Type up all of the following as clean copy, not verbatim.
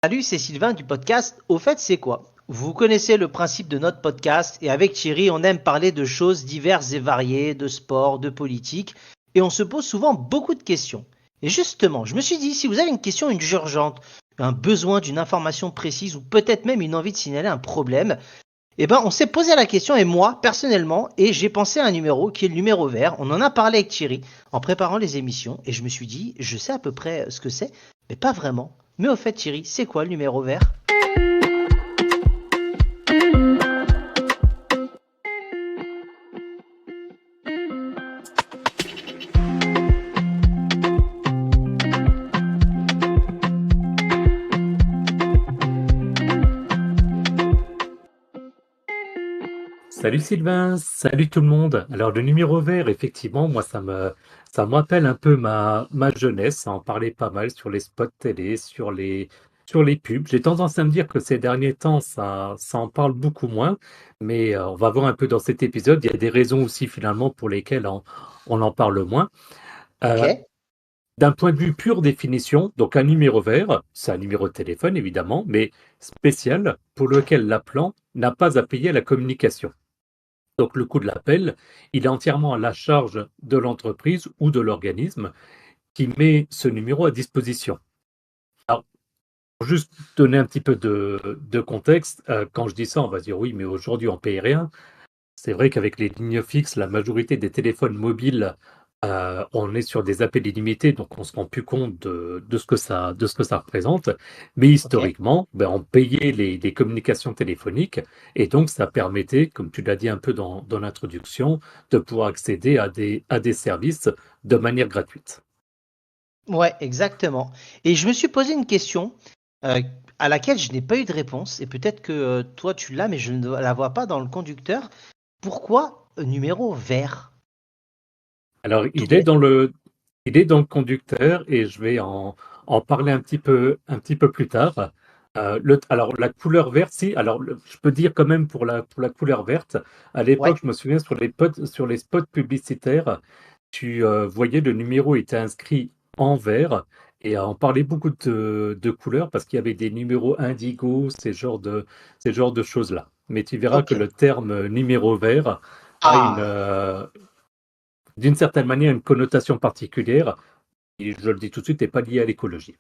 Salut, c'est Sylvain du podcast Au fait, c'est quoi? Vous connaissez le principe de notre podcast et avec Thierry, on aime parler de choses diverses et variées, de sport, de politique, et on se pose souvent beaucoup de questions. Et justement, je me suis dit, si vous avez une question, une urgente, un besoin d'une information précise ou peut-être même une envie de signaler un problème, eh ben, on s'est posé la question et moi, personnellement, et j'ai pensé à un numéro qui est le numéro vert. On en a parlé avec Thierry en préparant les émissions et je me suis dit, je sais à peu près ce que c'est, mais pas vraiment. Mais au fait, Thierry, c'est quoi le numéro vert? Salut Sylvain, salut tout le monde. Alors le numéro vert, effectivement, moi ça me rappelle un peu ma jeunesse. Ça en parlait pas mal sur les spots télé, sur les pubs. J'ai tendance à me dire que ces derniers temps, ça en parle beaucoup moins. Mais on va voir un peu dans cet épisode. Il y a des raisons aussi finalement pour lesquelles on en parle moins. Ok. Euh, D'un point de vue pure définition, donc un numéro vert, c'est un numéro de téléphone évidemment, mais spécial pour lequel l'appelant n'a pas à payer la communication. Donc le coût de l'appel, il est entièrement à la charge de l'entreprise ou de l'organisme qui met ce numéro à disposition. Alors, pour juste donner un petit peu de contexte, quand je dis ça, on va dire oui, mais aujourd'hui on paye rien. C'est vrai qu'avec les lignes fixes, la majorité des téléphones mobiles, on est sur des appels illimités, donc on ne se rend plus compte de ce que ça représente. Mais Ok. historiquement, ben, on payait les communications téléphoniques et donc ça permettait, comme tu l'as dit un peu dans l'introduction, de pouvoir accéder à des services de manière gratuite. Ouais, exactement. Et je me suis posé une question euh, à laquelle je n'ai pas eu de réponse, et peut-être que toi tu l'as, mais je ne la vois pas dans le conducteur. Pourquoi numéro vert? Alors, Tout bête. il est dans le conducteur et en parler un petit peu plus tard. Alors, la couleur verte, si, je peux dire quand même pour la couleur verte, à Ouais. l'époque, je me souviens sur les spots publicitaires, tu voyais le numéro était inscrit en vert et on parlait beaucoup de couleurs parce qu'il y avait des numéros indigo, ces genres de choses-là. Mais tu verras Ok. que le terme numéro vert a Ah. d'une certaine manière une connotation particulière, et je le dis tout de suite, n'est pas lié à l'écologie.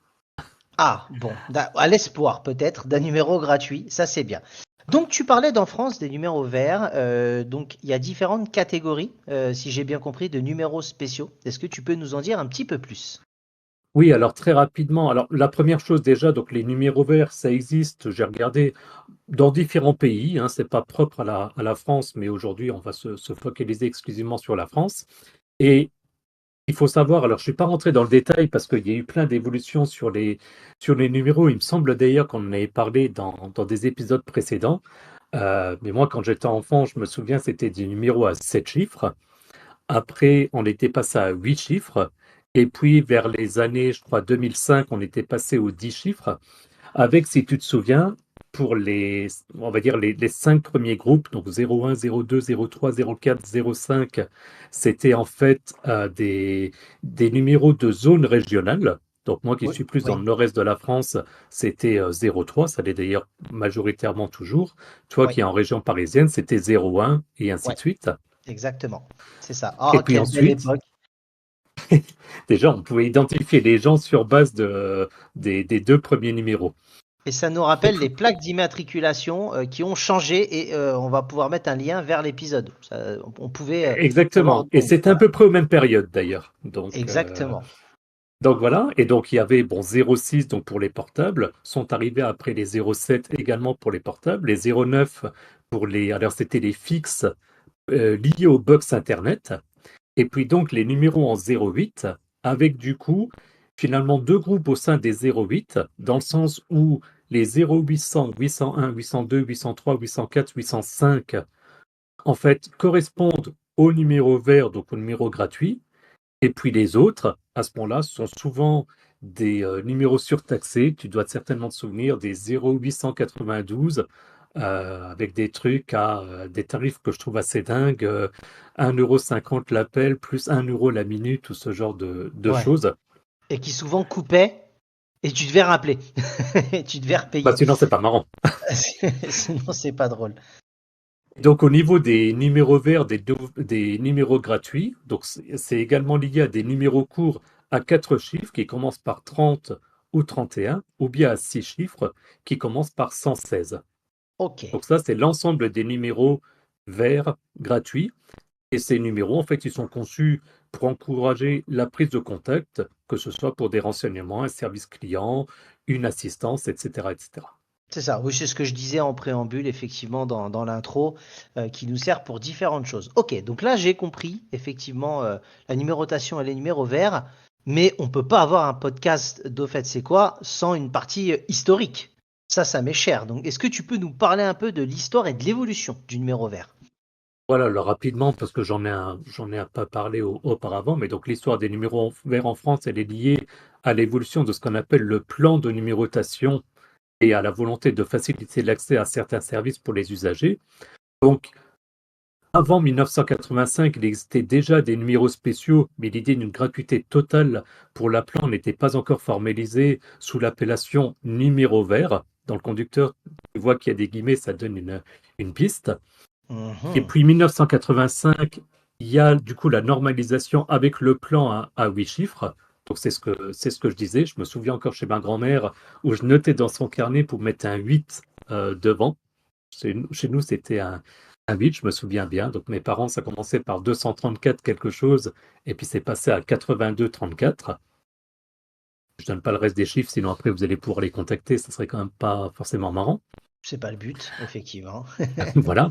Ah, bon, à l'espoir peut-être d'un numéro gratuit, ça c'est bien. Donc tu parlais d'en France des numéros verts, donc il y a différentes catégories, si j'ai bien compris, de numéros spéciaux. Est-ce que tu peux nous en dire un petit peu plus? Oui, alors très rapidement, alors la première chose déjà, donc les numéros verts, ça existe, j'ai regardé dans différents pays, hein, c'est pas propre à la France, mais aujourd'hui on va se focaliser exclusivement sur la France. Et il faut savoir, alors je ne suis pas rentré dans le détail parce qu'il y a eu plein d'évolutions sur les numéros, il me semble d'ailleurs qu'on en avait parlé dans des épisodes précédents. Mais moi quand j'étais enfant, je me souviens, c'était des numéros à 7 chiffres. Après, on était passé à 8 chiffres. Et puis, vers les années, je crois, 2005, on était passé aux 10 chiffres. Avec, si tu te souviens, pour on va dire les 5 premiers groupes, donc 01, 02, 03, 04, 05, c'était en fait des numéros de zone régionale. Donc moi qui Oui, suis plus dans oui, le nord-est de la France, c'était 03, ça l'est d'ailleurs majoritairement toujours. Toi oui, qui es en région parisienne, c'était 01 et ainsi oui, de suite. exactement. C'est ça. Et Oh, puis quelle belle ensuite, époque. déjà, on pouvait identifier les gens sur base des deux premiers numéros. Et ça nous Et rappelle puis, les plaques d'immatriculation qui ont changé et on va pouvoir mettre un lien vers l'épisode. On pouvait savoir exactement. Et où. c'est à Voilà, peu près aux mêmes périodes d'ailleurs. exactement. Donc voilà. Et donc il y avait bon 06 donc pour les portables, sont arrivés après les 07 également pour les portables, les 09 pour les alors c'était les fixes liés au box internet. Et puis donc les numéros en 08 avec du coup finalement deux groupes au sein des 08 dans le sens où les 0800, 801, 802, 803, 804, 805 en fait correspondent au numéro vert, donc au numéro gratuit. Et puis les autres, à ce moment-là, sont souvent des numéros surtaxés. Tu dois certainement te souvenir des 0892 avec des trucs à des tarifs que je trouve assez dingues. 1,50 € l'appel, plus 1 € la minute, ou ce genre de Ouais. choses. Et qui souvent coupait. Et tu devais rappeler. Tu devais Bah, repayer. sinon, c'est pas marrant. Sinon, c'est pas drôle. Donc, au niveau des numéros verts, des numéros gratuits, donc c'est également lié à des numéros courts à 4 chiffres qui commencent par 30 ou 31, ou bien à 6 chiffres qui commencent par 116. Ok. Donc ça, c'est l'ensemble des numéros verts gratuits. Et ces numéros, en fait, ils sont conçus pour encourager la prise de contact, que ce soit pour des renseignements, un service client, une assistance, etc., etc. C'est ça, oui, c'est ce que je disais en préambule, effectivement, dans l'intro, qui nous sert pour différentes choses. Ok, donc là, j'ai compris, effectivement, la numérotation et les numéros verts, mais on peut pas avoir un podcast d'Au fait c'est quoi sans une partie historique. Ça m'est cher. Donc, est-ce que tu peux nous parler un peu de l'histoire et de l'évolution du numéro vert? Voilà, alors rapidement, parce que j'en ai un peu parlé auparavant, mais donc l'histoire des numéros verts en France, elle est liée à l'évolution de ce qu'on appelle le plan de numérotation et à la volonté de faciliter l'accès à certains services pour les usagers. Donc, avant 1985, il existait déjà des numéros spéciaux, mais l'idée d'une gratuité totale pour l'appelant n'était pas encore formalisée sous l'appellation numéro vert. Dans le conducteur, tu vois qu'il y a des guillemets, ça donne une piste. Et Mhm. puis 1985, il y a du coup la normalisation avec le plan à 8 chiffres. Donc c'est ce que je disais. Je me souviens encore chez ma grand-mère où je notais dans son carnet pour mettre un 8 devant. Chez nous, c'était un 8, je me souviens bien. Donc mes parents, ça commençait par 234 quelque chose, et puis c'est passé à 82-34. Je donne pas le reste des chiffres, sinon après vous allez pouvoir les contacter, ça serait quand même pas forcément marrant. C'est pas le but, effectivement. Voilà.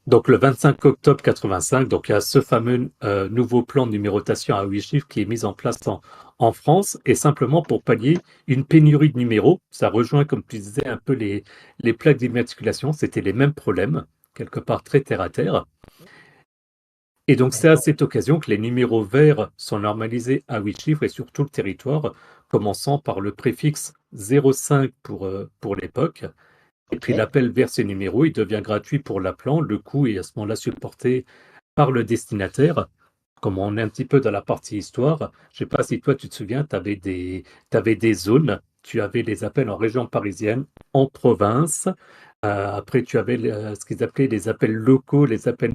Donc le 25 octobre 85, donc il y a ce fameux nouveau plan de numérotation à 8 chiffres qui est mis en place en France, et simplement pour pallier une pénurie de numéros. Ça rejoint, comme tu disais, un peu les plaques d'immatriculation. C'était les mêmes problèmes, quelque part très terre à terre. Et donc c'est à D'accord. cette occasion que les numéros verts sont normalisés à 8 chiffres et sur tout le territoire, commençant par le préfixe 05 pour l'époque. Et Ok. puis l'appel vers ces numéros, il devient gratuit pour l'appelant. Le coût est à ce moment-là supporté par le destinataire. Comme on est un petit peu dans la partie histoire, je ne sais pas si toi tu te souviens, t'avais des zones. Tu avais les appels en région parisienne, en province. Après, tu avais ce qu'ils appelaient les appels locaux, les appels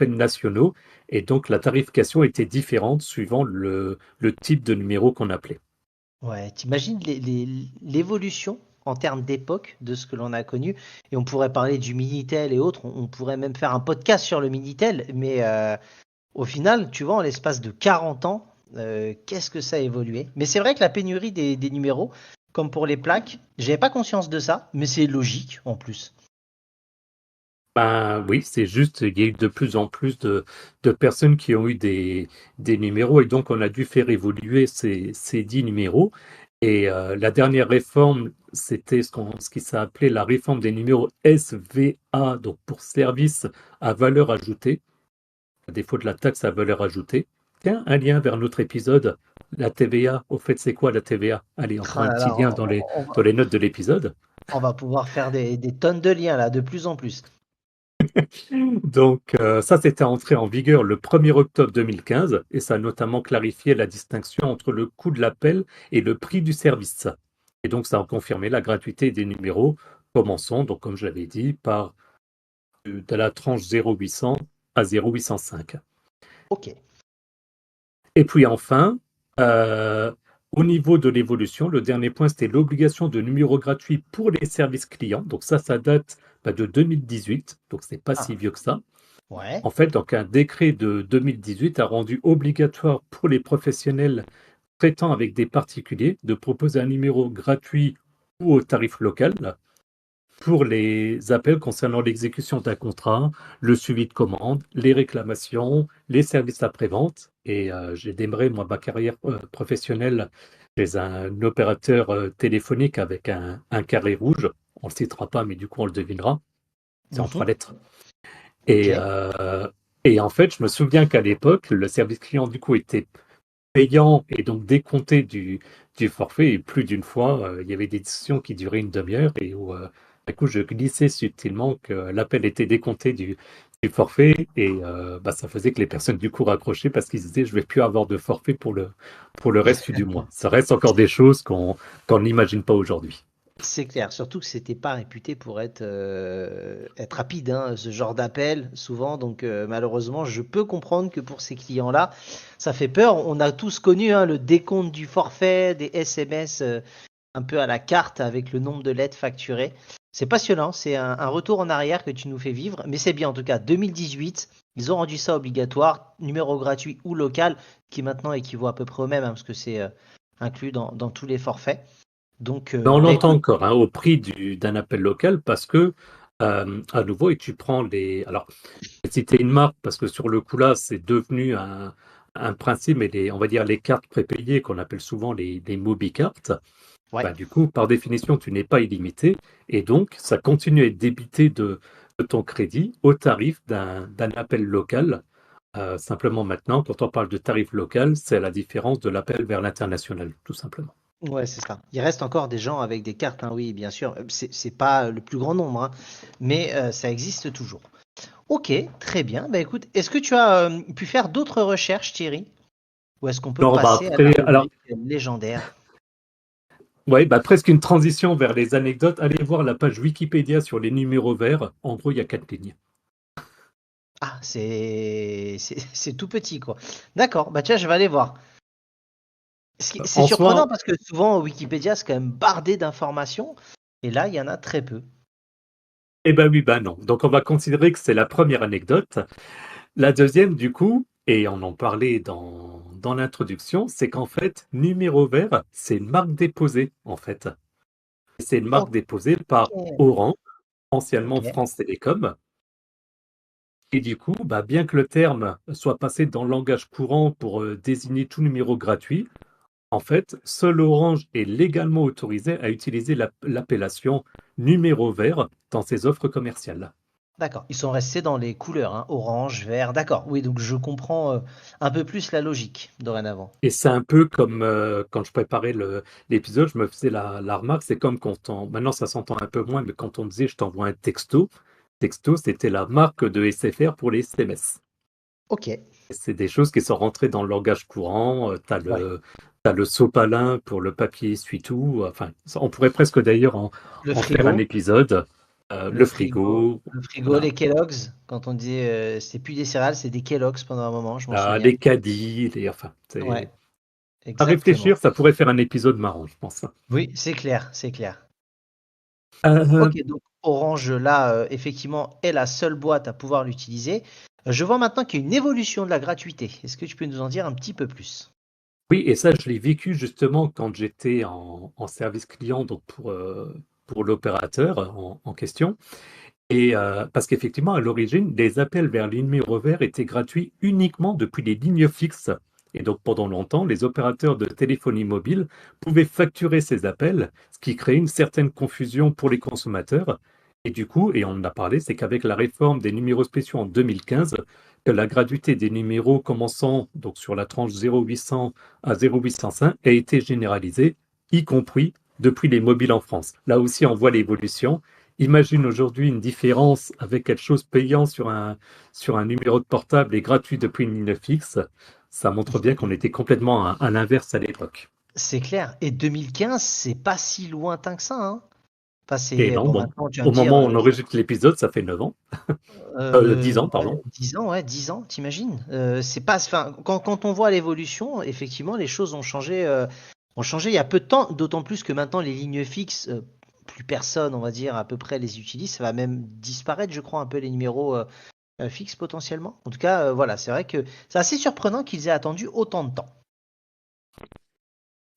nationaux. Et donc la tarification était différente suivant le type de numéro qu'on appelait. Ouais, t'imagines l'évolution en termes d'époque de ce que l'on a connu, et on pourrait parler du Minitel et autres, on pourrait même faire un podcast sur le Minitel, mais au final, tu vois, en l'espace de 40 ans, qu'est-ce que ça a évolué? Mais c'est vrai que la pénurie des numéros, comme pour les plaques, j'avais pas conscience de ça, mais c'est logique en plus. Ben oui, c'est juste, il y a eu de plus en plus de personnes qui ont eu des numéros et donc on a dû faire évoluer ces 10 numéros. Et la dernière réforme, c'était ce qui s'est appelé la réforme des numéros SVA, donc pour service à valeur ajoutée, à défaut de la taxe à valeur ajoutée. Tiens, un lien vers notre épisode, la TVA. Au fait, c'est quoi la TVA? Allez, on fera Ah un là petit là, lien dans les notes de l'épisode. on va pouvoir faire des tonnes de liens là, de plus en plus. Donc ça, c'était entré en vigueur le 1er octobre 2015 et ça a notamment clarifié la distinction entre le coût de l'appel et le prix du service. Et donc ça a confirmé la gratuité des numéros. Commençons, donc comme je l'avais dit, par de la tranche 0800 à 0805. Ok. Et puis enfin, euh, au niveau de l'évolution, le dernier point, c'était l'obligation de numéro gratuit pour les services clients. Donc ça date de 2018, donc c'est pas si Ah, vieux que ça. ouais. En fait, donc un décret de 2018 a rendu obligatoire pour les professionnels traitant avec des particuliers de proposer un numéro gratuit ou au tarif local pour les appels concernant l'exécution d'un contrat, le suivi de commande, les réclamations, les services après-vente. Et j'ai démarré, moi, ma carrière professionnelle chez un opérateur téléphonique avec un carré rouge. On ne le citera pas, mais du coup, on le devinera. C'est en trois Mhm. lettres. Ok. Et, euh, et en fait, je me souviens qu'à l'époque, le service client, du coup, était payant et donc décompté du forfait. Et plus d'une fois, il y avait des discussions qui duraient une demi-heure et où, du coup, je glissais subtilement que l'appel était décompté du forfait et ça faisait que les personnes du coup raccrochaient parce qu'ils disaient je vais plus avoir de forfait pour le reste du mois. Ça reste encore des choses qu'on n'imagine pas aujourd'hui. C'est clair, surtout que c'était pas réputé pour être rapide, hein, ce genre d'appel, souvent. Donc, malheureusement, je peux comprendre que pour ces clients-là, ça fait peur. On a tous connu, hein, le décompte du forfait, des SMS un peu à la carte avec le nombre de lettres facturées. C'est passionnant, c'est un retour en arrière que tu nous fais vivre, mais c'est bien en tout cas. 2018, ils ont rendu ça obligatoire, numéro gratuit ou local, qui maintenant équivaut à peu près au même, hein, parce que c'est inclus dans tous les forfaits. Donc, Mais on bah l'entend écoute, encore hein, au prix d'un appel local parce que, à nouveau, et tu prends les. Alors, je vais citer une marque parce que sur le coup là, c'est devenu un principe, mais on va dire les cartes prépayées qu'on appelle souvent les MobiCards. ouais. Du coup, par définition, tu n'es pas illimité et donc ça continue à être débité de ton crédit au tarif d'un appel local. Simplement maintenant, quand on parle de tarif local, c'est la différence de l'appel vers l'international, tout simplement. Ouais, c'est ça. Il reste encore des gens avec des cartes, hein, oui, bien sûr. C'est pas le plus grand nombre, hein, mais ça existe toujours. Ok, très bien. Bah écoute, est-ce que tu as pu faire d'autres recherches, Thierry? Ou est-ce qu'on peut Alors, passer à la après, alors, rubrique légendaire? ouais, presque une transition vers les anecdotes. Allez voir la page Wikipédia sur les numéros verts. En gros, il y a 4 lignes. Ah, c'est tout petit, quoi. D'accord, bah tiens, je vais aller voir. C'est En surprenant soi, parce que souvent, Wikipédia, c'est quand même bardé d'informations, et là, il y en a très peu. eh ben oui, ben non. Donc, on va considérer que c'est la première anecdote. La deuxième, du coup, et on en parlait dans l'introduction, c'est qu'en fait, numéro vert, c'est une marque déposée, en fait. C'est une marque Ok, déposée par Orange, anciennement ok. France Télécom. Et du coup, bien que le terme soit passé dans le langage courant pour désigner tout numéro gratuit, en fait, seul Orange est légalement autorisé à utiliser l'appellation numéro vert dans ses offres commerciales. D'accord. Ils sont restés dans les couleurs, hein, orange, vert. D'accord. Oui, donc je comprends un peu plus la logique dorénavant. Et c'est un peu comme quand je préparais l'épisode, je me faisais la remarque, c'est comme maintenant ça s'entend un peu moins, mais quand on disait je t'envoie un texto, texto c'était la marque de SFR pour les SMS. Ok. C'est des choses qui sont rentrées dans le langage courant. Ouais. T'as le sopalin pour le papier essuie-tout. Enfin, on pourrait presque d'ailleurs Le en faire un frigo, épisode. le Le frigo, frigo, le frigo, voilà. les Kellogg's. Quand on disait c'était plus des céréales, c'est des Kellogg's pendant un moment, je m'en souviens. Les caddies, enfin, Ouais, à exactement. réfléchir, ça pourrait faire un épisode marrant, je pense. Oui, c'est clair, c'est clair. Euh, Ok, donc Orange, là, effectivement, est la seule boîte à pouvoir l'utiliser. Je vois maintenant qu'il y a une évolution de la gratuité. Est-ce que tu peux nous en dire un petit peu plus? oui, et ça, je l'ai vécu justement quand j'étais en service client, donc pour l'opérateur en question. Et parce qu'effectivement, à l'origine, les appels vers les numéros verts étaient gratuits uniquement depuis les lignes fixes. Et donc, pendant longtemps, les opérateurs de téléphonie mobile pouvaient facturer ces appels, ce qui créait une certaine confusion pour les consommateurs. Et du coup, et on en a parlé, c'est qu'avec la réforme des numéros spéciaux en 2015, que la gratuité des numéros commençant donc sur la tranche 0800 à 0805 a été généralisée, y compris depuis les mobiles en France. Là aussi, on voit l'évolution. Imagine aujourd'hui une différence avec quelque chose payant sur un numéro de portable et gratuit depuis une ligne fixe. Ça montre bien qu'on était complètement à l'inverse à l'époque. C'est clair. Et 2015, c'est pas si lointain que ça, hein. Enfin, Et c'est non, bon, bon, maintenant tu vas me au dire moment où on enregistre l'épisode, ça fait 9 ans. 10 ans, ouais, pardon. 10 ans, ouais, 10 ans, t'imagines? C'est pas, enfin, quand on voit l'évolution, effectivement, les choses ont changé il y a peu de temps, d'autant plus que maintenant les lignes fixes, plus personne, on va dire, à peu près les utilise. Ça va même disparaître, je crois, un peu les numéros fixes potentiellement. En tout cas, voilà, c'est vrai que c'est assez surprenant qu'ils aient attendu autant de temps.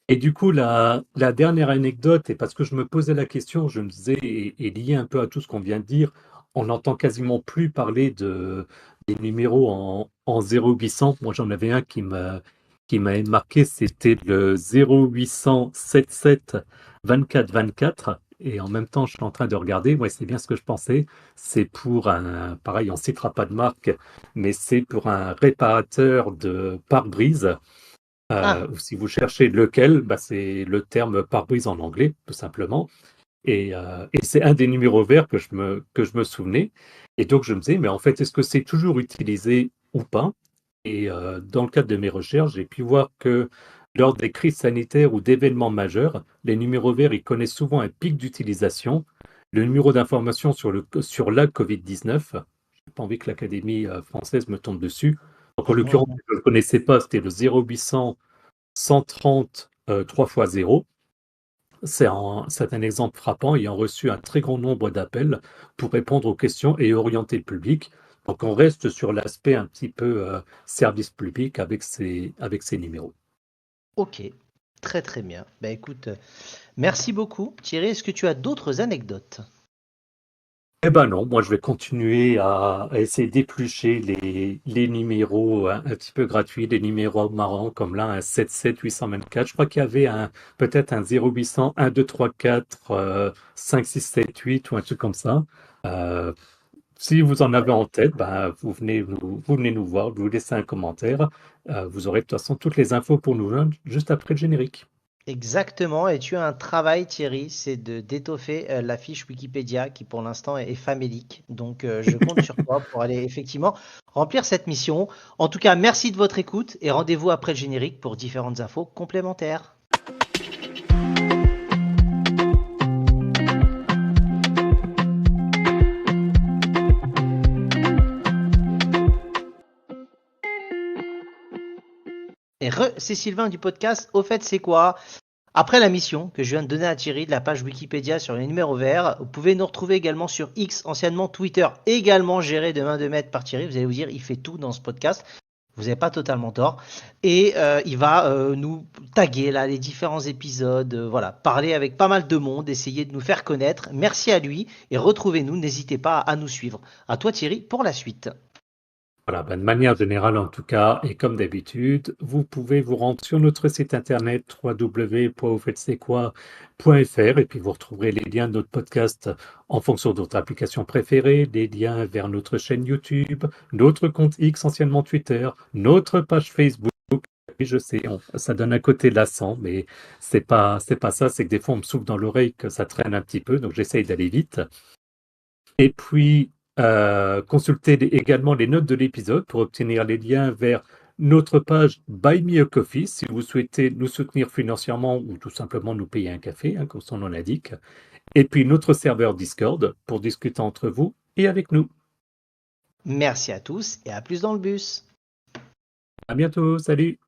Et du coup, la dernière anecdote, et parce que je me posais la question, je me disais, et lié un peu à tout ce qu'on vient de dire, on n'entend quasiment plus parler des numéros en 0800. Moi, j'en avais un qui m'avait marqué, c'était le 0800 77 24 24. Et en même temps, je suis en train de regarder, ouais, c'est bien ce que je pensais. C'est pour pareil, on ne citera pas de marque, mais c'est pour un réparateur de pare-brise Ah, ou si vous cherchez lequel, c'est le terme pare-brise en anglais, tout simplement. Et c'est un des numéros verts que je me souvenais. Et donc, je me disais, mais en fait, est-ce que c'est toujours utilisé ou pas? Et dans le cadre de mes recherches, j'ai pu voir que lors des crises sanitaires ou d'événements majeurs, les numéros verts, ils connaissent souvent un pic d'utilisation. Le numéro d'information sur la Covid-19, je n'ai pas envie que l'Académie française me tombe dessus. Donc, en l'occurrence, Mhm. je ne le connaissais pas, c'était le 0800 130 3 x 0. C'est un exemple frappant ayant reçu un très grand nombre d'appels pour répondre aux questions et orienter le public. Donc on reste sur l'aspect un petit peu service public avec ces numéros. Ok, très très bien. Bah écoute, merci beaucoup Thierry. Est-ce que tu as d'autres anecdotes? Eh ben non, moi je vais continuer à essayer d'éplucher les numéros un petit peu gratuits, des numéros marrants comme là un 77 824. Je crois qu'il y avait peut-être un 0800 1 2 3 4 5 6 7 8 ou un truc comme ça. Euh, Si vous en avez en tête, ben, vous venez nous voir, vous laissez un commentaire. Vous aurez de toute façon toutes les infos pour nous joindre juste après le générique. Exactement, et tu as un travail Thierry, c'est de d'étoffer la fiche Wikipédia qui pour l'instant est famélique. Donc je compte sur toi pour aller effectivement remplir cette mission. En tout cas, merci de votre écoute et rendez-vous après le générique pour différentes infos complémentaires. C'est Sylvain du podcast. Au fait, c'est quoi? Après la mission que je viens de donner à Thierry de la page Wikipédia sur les numéros verts, vous pouvez nous retrouver également sur X, anciennement Twitter, également géré de main de maître par Thierry. Vous allez vous dire, il fait tout dans ce podcast. Vous n'avez pas totalement tort. Et il va nous taguer là les différents épisodes, voilà, parler avec pas mal de monde, essayer de nous faire connaître. Merci à lui et retrouvez-nous. N'hésitez pas à nous suivre. À toi Thierry pour la suite. Voilà, ben, de manière générale en tout cas, et comme d'habitude, vous pouvez vous rendre sur notre site internet www.aufaites-c'est-quoi.fr et puis vous retrouverez les liens de notre podcast en fonction de votre application préférée, des liens vers notre chaîne YouTube, notre compte X, anciennement Twitter, notre page Facebook. Et je sais, ça donne un côté lassant, mais c'est pas ça, c'est que des fois on me souffle dans l'oreille que ça traîne un petit peu, donc j'essaye d'aller vite. Et puis, consultez également les notes de l'épisode pour obtenir les liens vers notre page Buy Me a Coffee si vous souhaitez nous soutenir financièrement ou tout simplement nous payer un café, hein, comme son nom l'indique. Et puis notre serveur Discord pour discuter entre vous et avec nous. Merci à tous et à plus dans le bus. À bientôt, salut!